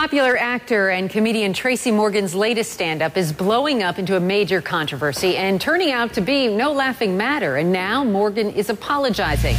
Popular actor and comedian Tracy Morgan's latest stand-up is blowing up into a major controversy and turning out to be no laughing matter. And now Morgan is apologizing.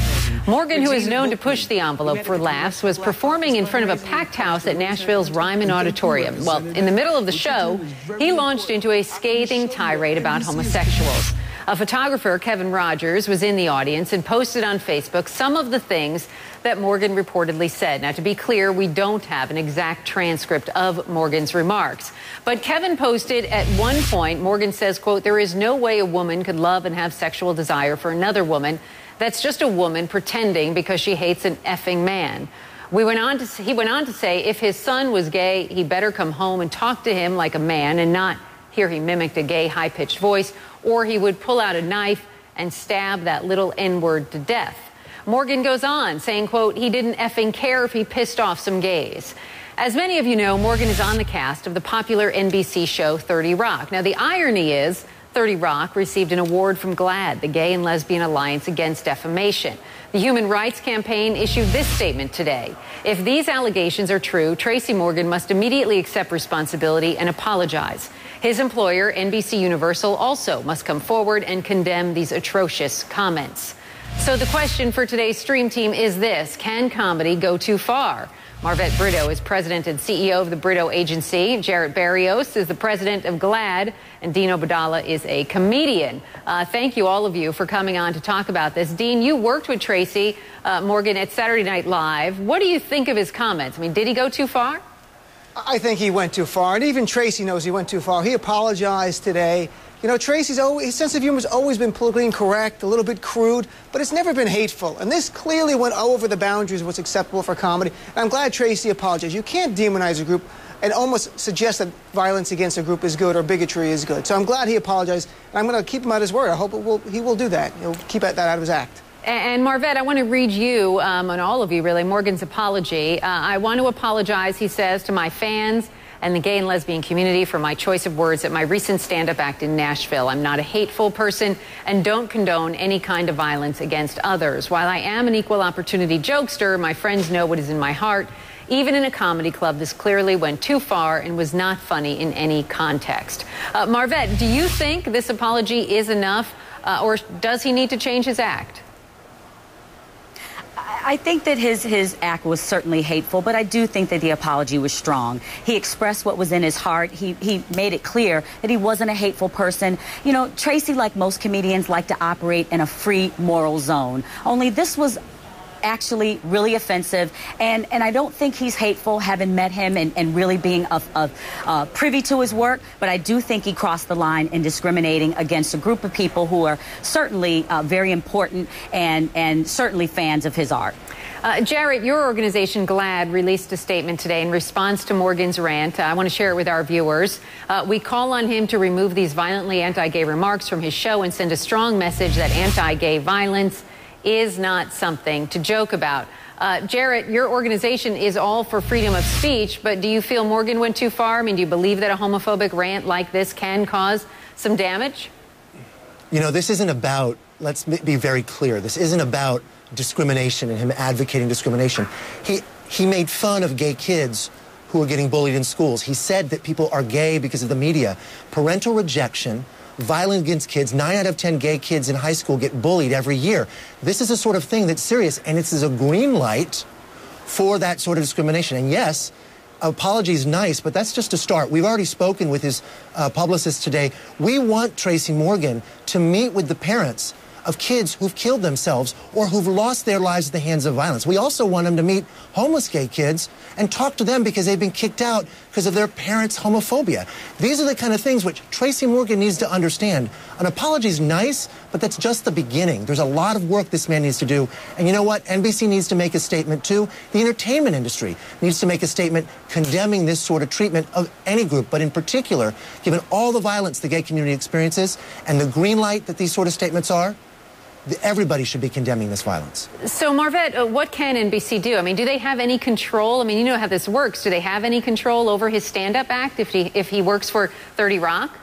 Morgan, who is known to push the envelope for laughs, was performing in front of a packed house at Nashville's Ryman Auditorium. Well, in the middle of the show, he launched into a scathing tirade about homosexuals. A photographer, Kevin Rogers, was in the audience and posted on Facebook some of the things that Morgan reportedly said. Now, to be clear, we don't have an exact transcript of Morgan's remarks. But Kevin posted at one point, Morgan says, quote, "There is no way a woman could love and have sexual desire for another woman. That's just a woman pretending because she hates an effing man." He went on to say if his son was gay, he better come home and talk to him like a man and not, here he mimicked a gay high-pitched voice, or he would pull out a knife and stab that little N-word to death. Morgan goes on saying, quote, he didn't effing care if he pissed off some gays. As many of you know, Morgan is on the cast of the popular NBC show 30 Rock. Now, the irony is 30 Rock received an award from GLAAD, the Gay and Lesbian Alliance Against Defamation. The Human Rights Campaign issued this statement today. If these allegations are true, Tracy Morgan must immediately accept responsibility and apologize. His employer, NBC Universal, also must come forward and condemn these atrocious comments. So the question for today's Stream Team is this: can comedy go too far? Marvett Britto is president and CEO of the Britto Agency. Jarrett Barrios is the president of GLAAD. And Deab Obeidallah is a comedian. Thank you, all of you, for coming on to talk about this. Dean, you worked with Tracy Morgan at Saturday Night Live. What do you think of his comments? I mean, did he go too far? I think he went too far, and even Tracy knows he went too far. He apologized today. You know, Tracy's his sense of humor has always been politically incorrect, a little bit crude, but it's never been hateful. And this clearly went over the boundaries of what's acceptable for comedy. And I'm glad Tracy apologized. You can't demonize a group and almost suggest that violence against a group is good or bigotry is good. So I'm glad he apologized, and I'm going to keep him at his word. I hope he will do that. He'll keep that out of his act. And Marvett, I want to read you, and all of you really, Morgan's apology. I want to apologize, he says, to my fans and the gay and lesbian community for my choice of words at my recent stand-up act in Nashville. I'm not a hateful person and don't condone any kind of violence against others. While I am an equal opportunity jokester, my friends know what is in my heart. Even in a comedy club, this clearly went too far and was not funny in any context. Marvett, do you think this apology is enough, or does he need to change his act? I think that his act was certainly hateful, but I do think that the apology was strong. He expressed what was in his heart. He made it clear that he wasn't a hateful person. You know, Tracy, like most comedians, like to operate in a free moral zone. Only this was actually really offensive, and I don't think he's hateful, having met him and really being privy to his work, but I do think he crossed the line in discriminating against a group of people who are certainly very important and certainly fans of his art. Jarrett, your organization, GLAAD, released a statement today in response to Morgan's rant. I want to share it with our viewers. We call on him to remove these violently anti-gay remarks from his show and send a strong message that anti-gay violence is not something to joke about. Jarrett, your organization is all for freedom of speech, but do you feel Morgan went too far? I mean, do you believe that a homophobic rant like this can cause some damage? You know, this isn't about, let's be very clear, this isn't about discrimination and him advocating discrimination. He made fun of gay kids who are getting bullied in schools. He said that people are gay because of the media. Parental rejection, violence against kids, 9 out of 10 gay kids in high school get bullied every year. This is a sort of thing that's serious, and this is a green light for that sort of discrimination. And yes, apology is nice, but that's just a start. We've already spoken with his publicist today. We want Tracy Morgan to meet with the parents of kids who've killed themselves or who've lost their lives at the hands of violence. We also want him to meet homeless gay kids and talk to them because they've been kicked out because of their parents' homophobia. These are the kind of things which Tracy Morgan needs to understand. An apology is nice, but that's just the beginning. There's a lot of work this man needs to do. And you know what? NBC needs to make a statement too. The entertainment industry needs to make a statement condemning this sort of treatment of any group, but in particular, given all the violence the gay community experiences and the green light that these sort of statements are, everybody should be condemning this violence. So, Marvett, what can NBC do? I mean, do they have any control? I mean, you know how this works. Do they have any control over his stand-up act if he works for 30 Rock?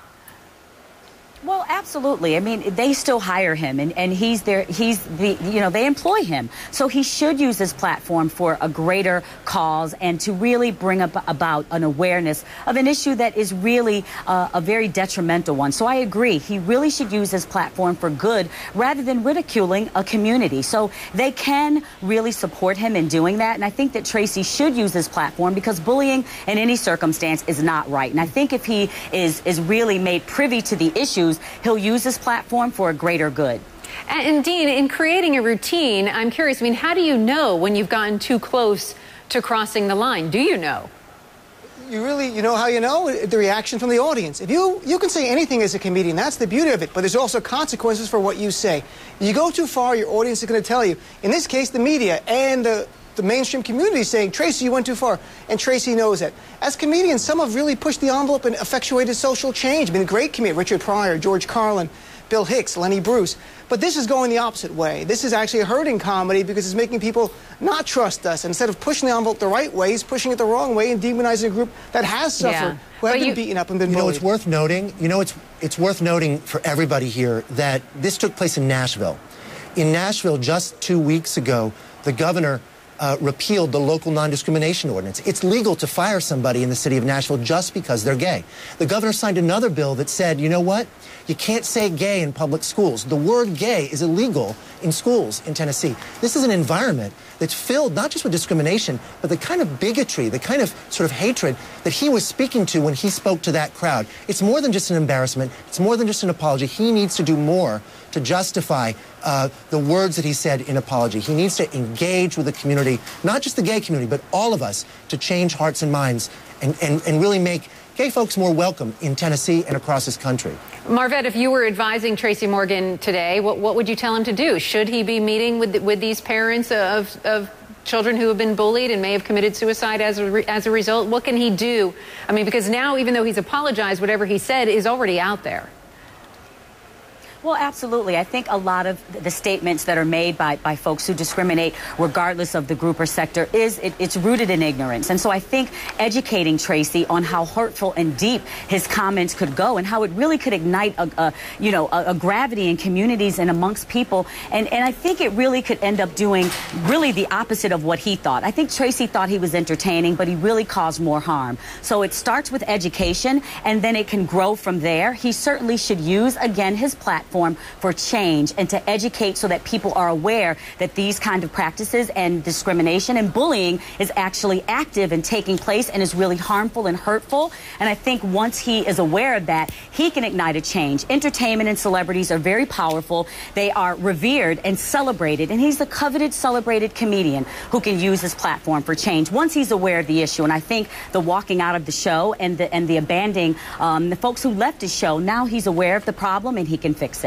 Well, absolutely. I mean, they still hire him, and he's they employ him. So he should use his platform for a greater cause and to really bring about an awareness of an issue that is really a very detrimental one. So I agree. He really should use his platform for good rather than ridiculing a community. So they can really support him in doing that. And I think that Tracy should use his platform because bullying in any circumstance is not right. And I think if he is really made privy to the issues, he'll use his platform for a greater good. And Dean, in creating a routine, I'm curious, I mean, how do you know when you've gotten too close to crossing the line? Do you know? You know how you know? The reaction from the audience. If you can say anything as a comedian, that's the beauty of it, but there's also consequences for what you say. You go too far, your audience is going to tell you. In this case, the media and the mainstream community is saying, Tracy, you went too far, and Tracy knows it. As comedians, some have really pushed the envelope and effectuated social change. Been great comedians, Richard Pryor, George Carlin, Bill Hicks, Lenny Bruce. But this is going the opposite way. This is actually a hurting comedy because it's making people not trust us. Instead of pushing the envelope the right way, he's pushing it the wrong way and demonizing a group that has suffered, who have been beaten up and been bullied. It's worth noting, it's worth noting for everybody here that this took place in Nashville. In Nashville, just 2 weeks ago, the governor repealed the local non-discrimination ordinance. It's legal to fire somebody in the city of Nashville just because they're gay. The governor signed another bill that said, you know what? You can't say gay in public schools. The word gay is illegal in schools in Tennessee. This is an environment that's filled not just with discrimination, but the kind of bigotry, the kind of sort of hatred that he was speaking to when he spoke to that crowd. It's more than just an embarrassment. It's more than just an apology. He needs to do more to justify the words that he said in apology. He needs to engage with the community, not just the gay community, but all of us, to change hearts and minds and really make gay folks more welcome in Tennessee and across this country. Marvett, if you were advising Tracy Morgan today, what would you tell him to do? Should he be meeting with these parents of children who have been bullied and may have committed suicide as a result? What can he do? I mean, because now, even though he's apologized, whatever he said is already out there. Well, absolutely. I think a lot of the statements that are made by folks who discriminate, regardless of the group or sector, it's rooted in ignorance. And so I think educating Tracy on how hurtful and deep his comments could go and how it really could ignite a gravity in communities and amongst people. And I think it really could end up doing really the opposite of what he thought. I think Tracy thought he was entertaining, but he really caused more harm. So it starts with education, and then it can grow from there. He certainly should use, again, his platform for change and to educate so that people are aware that these kind of practices and discrimination and bullying is actually active and taking place and is really harmful and hurtful. And I think once he is aware of that, he can ignite a change. Entertainment and celebrities are very powerful. They are revered and celebrated. And he's the coveted, celebrated comedian who can use his platform for change once he's aware of the issue. And I think the walking out of the show and the abandoning the folks who left his show, now he's aware of the problem and he can fix it.